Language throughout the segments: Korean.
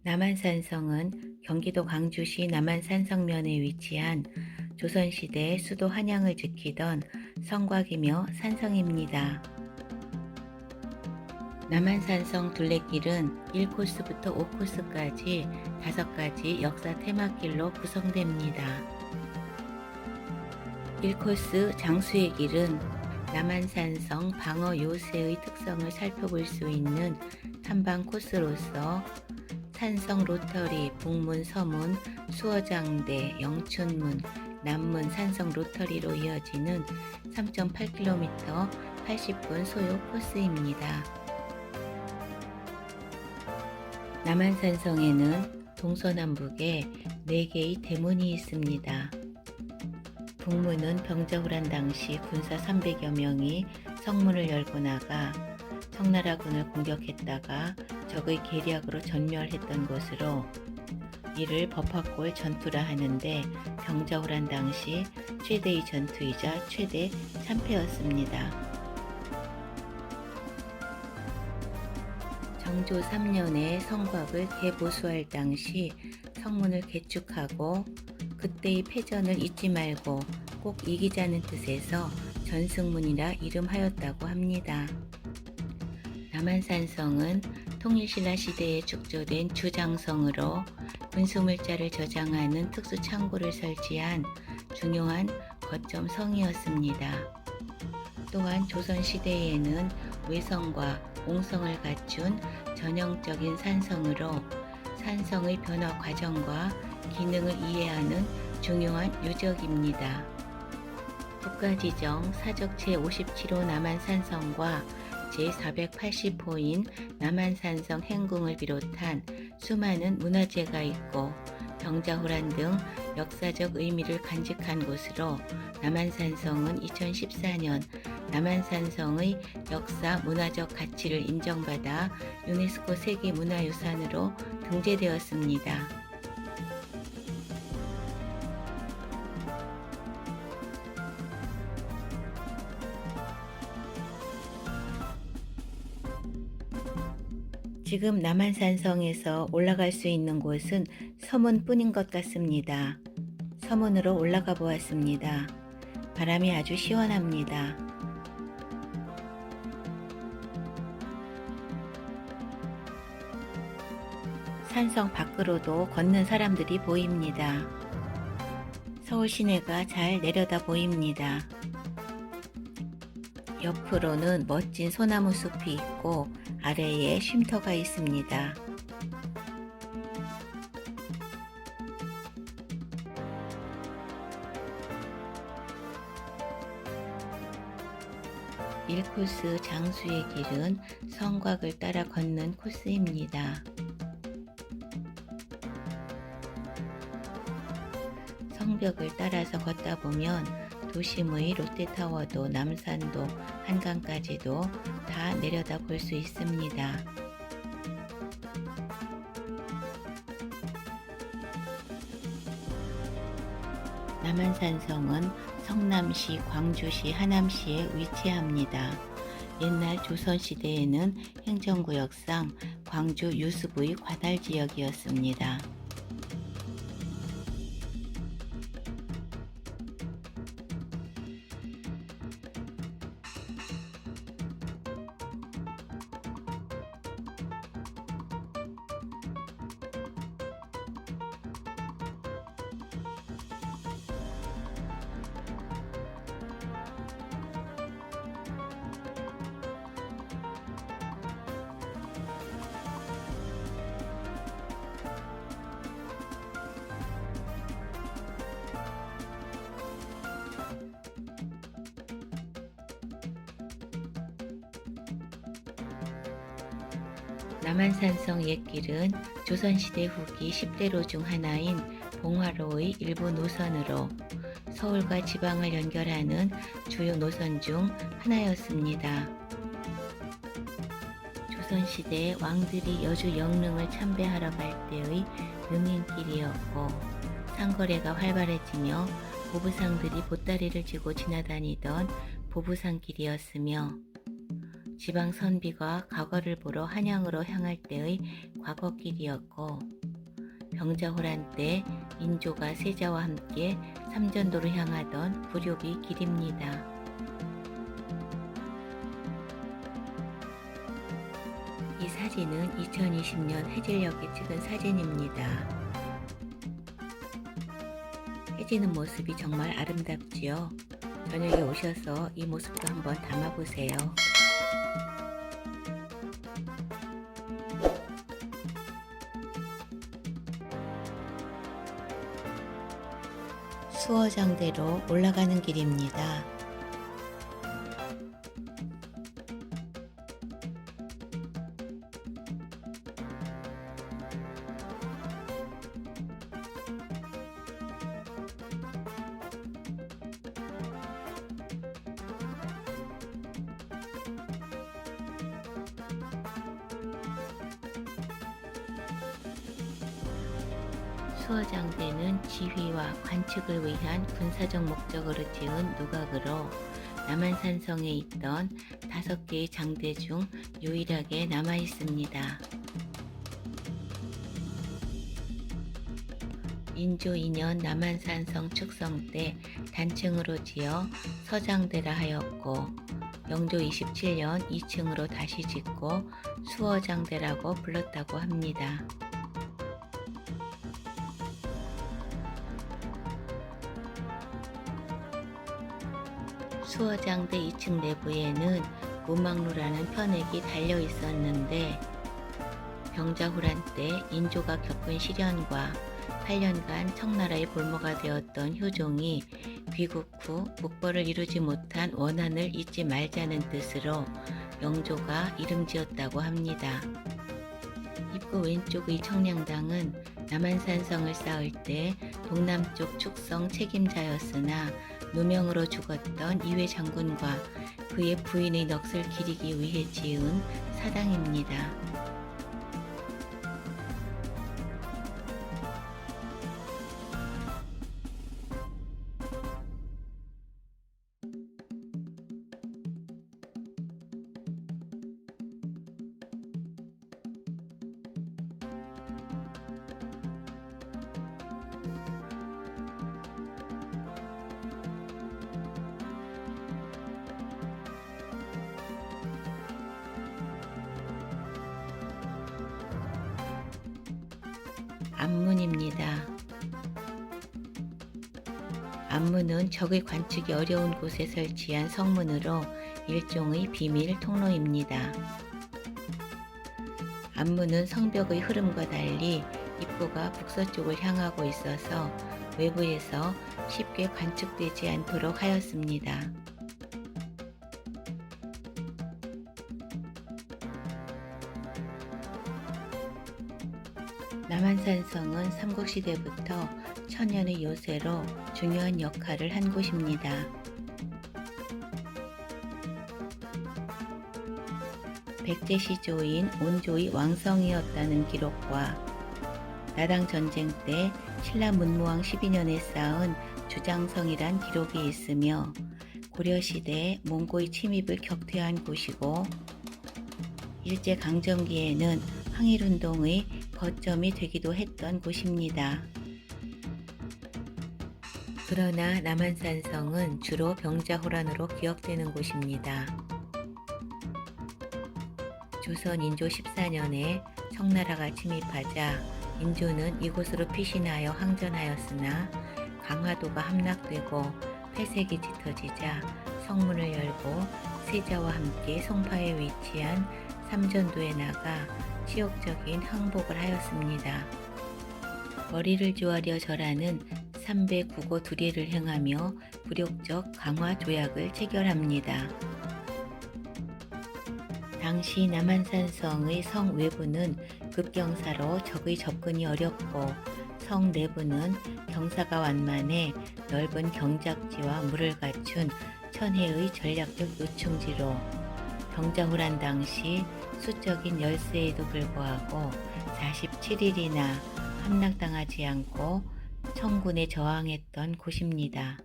남한산성은 경기도 광주시 남한산성면에 위치한 조선시대 수도 한양을 지키던 성곽이며 산성입니다. 남한산성 둘레길은 1코스부터 5코스까지 5가지 역사 테마길로 구성됩니다. 1코스 장수의 길은 남한산성 방어 요새의 특성을 살펴볼 수 있는 탐방 코스로서 산성 로터리, 북문, 서문, 수어장대, 영춘문, 남문, 산성 로터리로 이어지는 3.8km 80분 소요 코스입니다. 남한산성에는 동서남북에 4개의 대문이 있습니다. 북문은 병자호란 당시 군사 300여 명이 성문을 열고 나가 청나라군을 공격했다가 적의 계략으로 전멸했던 곳으로 이를 법화골 전투라 하는데 병자호란 당시 최대의 전투이자 최대 참패였습니다. 정조 3년에 성곽을 개보수할 당시 성문을 개축하고 그때의 패전을 잊지 말고 꼭 이기자는 뜻에서 전승문이라 이름하였다고 합니다. 남한산성은 통일신라 시대에 축조된 주장성으로 군수물자를 저장하는 특수 창고를 설치한 중요한 거점 성이었습니다. 또한 조선시대에는 외성과 옹성을 갖춘 전형적인 산성으로 산성의 변화 과정과 기능을 이해하는 중요한 유적입니다. 국가지정 사적 제57호 남한산성과 제480호인 남한산성 행궁을 비롯한 수많은 문화재가 있고 병자호란 등 역사적 의미를 간직한 곳으로 남한산성은 2014년 남한산성의 역사 문화적 가치를 인정받아 유네스코 세계문화유산으로 등재되었습니다. 지금 남한산성에서 올라갈 수 있는 곳은 서문뿐인 것 같습니다. 서문으로 올라가 보았습니다. 바람이 아주 시원합니다. 산성 밖으로도 걷는 사람들이 보입니다. 서울 시내가 잘 내려다 보입니다. 옆으로는 멋진 소나무 숲이 있고 아래에 쉼터가 있습니다. (1코스) 장수의 길은 성곽을 따라 걷는 코스입니다. 성벽을 따라서 걷다 보면 도심의 롯데타워도 남산도 한강까지도 다 내려다 볼 수 있습니다. 남한산성은 성남시, 광주시, 하남시에 위치합니다. 옛날 조선시대에는 행정구역상 광주 유수부의 관할지역이었습니다. 남한산성 옛길은 조선시대 후기 10대로 중 하나인 봉화로의 일부 노선으로 서울과 지방을 연결하는 주요 노선 중 하나였습니다. 조선시대 왕들이 여주 영릉을 참배하러 갈 때의 능인길이었고 상거래가 활발해지며 보부상들이 보따리를 지고 지나다니던 보부상길이었으며 지방 선비가 과거를 보러 한양으로 향할 때의 과거길이었고, 병자호란 때 인조가 세자와 함께 삼전도로 향하던 부룡의 길입니다. 이 사진은 2020년 해질녘에 찍은 사진입니다. 해지는 모습이 정말 아름답지요. 저녁에 오셔서 이 모습도 한번 담아보세요. 수어장대로 올라가는 길입니다. 수어장대는 지휘와 관측을 위한 군사적 목적으로 지은 누각으로 남한산성에 있던 5개의 장대 중 유일하게 남아 있습니다. 인조 2년 남한산성 축성 때 단층으로 지어 서장대라 하였고, 영조 27년 2층으로 다시 짓고 수어장대라고 불렀다고 합니다. 수어장대 2층 내부에는 문망루라는 편액이 달려 있었는데, 병자호란 때 인조가 겪은 시련과 8년간 청나라의 볼모가 되었던 효종이 귀국 후 국벌을 이루지 못한 원한을 잊지 말자는 뜻으로 영조가 이름 지었다고 합니다. 입구 왼쪽의 청량당은 남한산성을 쌓을 때 동남쪽 축성 책임자였으나 누명으로 죽었던 이회 장군과 그의 부인의 넋을 기리기 위해 지은 사당입니다. 앞문입니다. 앞문은 적의 관측이 어려운 곳에 설치한 성문으로 일종의 비밀 통로입니다. 앞문은 성벽의 흐름과 달리 입구가 북서쪽을 향하고 있어서 외부에서 쉽게 관측되지 않도록 하였습니다. 남한산성은 삼국시대부터 천년의 요새로 중요한 역할을 한 곳입니다. 백제시조인 온조의 왕성이었다는 기록과 나당 전쟁 때 신라 문무왕 12년에 쌓은 주장성이란 기록이 있으며, 고려시대 몽고의 침입을 격퇴한 곳이고, 일제강점기에는 항일운동의 거점이 되기도 했던 곳입니다. 그러나 남한산성은 주로 병자호란으로 기억되는 곳입니다. 조선 인조 14년에 청나라가 침입하자 인조는 이곳으로 피신하여 항전하였으나 강화도가 함락되고 폐색이 짙어지자 성문을 열고 세자와 함께 송파에 위치한 삼전도에 나가 치욕적인 항복을 하였습니다. 머리를 조아려 절하는 삼배국오 두례를 행하며 굴욕적 강화 조약을 체결합니다. 당시 남한산성의 성 외부는 급경사로 적의 접근이 어렵고, 성 내부는 경사가 완만해 넓은 경작지와 물을 갖춘 천혜의 전략적 요충지로 병자호란 당시 수적인 열세에도 불구하고 47일이나 함락당하지 않고 청군에 저항했던 곳입니다.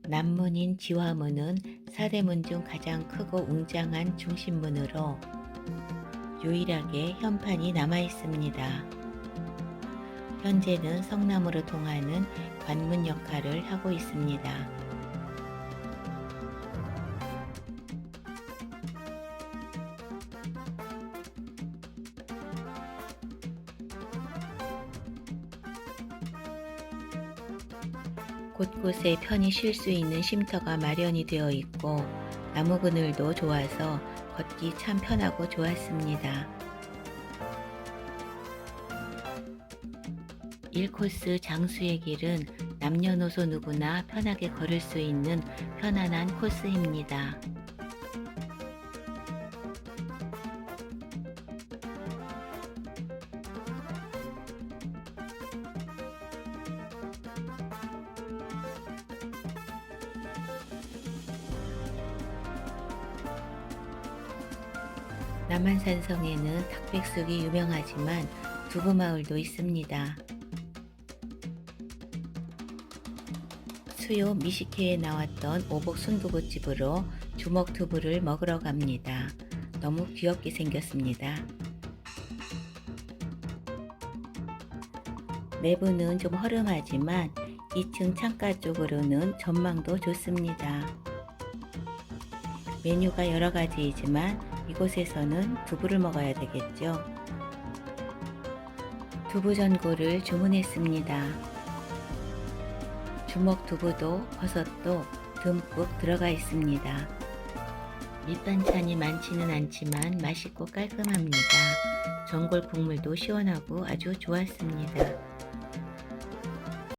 남문인 지화문은 사대문 중 가장 크고 웅장한 중심문으로 유일하게 현판이 남아 있습니다. 현재는 성남으로 통하는 관문 역할을 하고 있습니다. 곳곳에 편히 쉴 수 있는 쉼터가 마련이 되어 있고 나무 그늘도 좋아서 걷기 참 편하고 좋았습니다. 1코스 장수의 길은 남녀노소 누구나 편하게 걸을 수 있는 편안한 코스입니다. 남한산성에는 닭백숙이 유명하지만 두부마을도 있습니다. 수요 미식회에 나왔던 오복 순두부집으로 주먹두부를 먹으러 갑니다. 너무 귀엽게 생겼습니다. 내부는 좀 허름하지만 2층 창가 쪽으로는 전망도 좋습니다. 메뉴가 여러 가지이지만 이곳에서는 두부를 먹어야 되겠죠. 두부전골을 주문했습니다. 주먹두부도 버섯도 듬뿍 들어가 있습니다. 밑반찬이 많지는 않지만 맛있고 깔끔합니다. 전골 국물도 시원하고 아주 좋았습니다.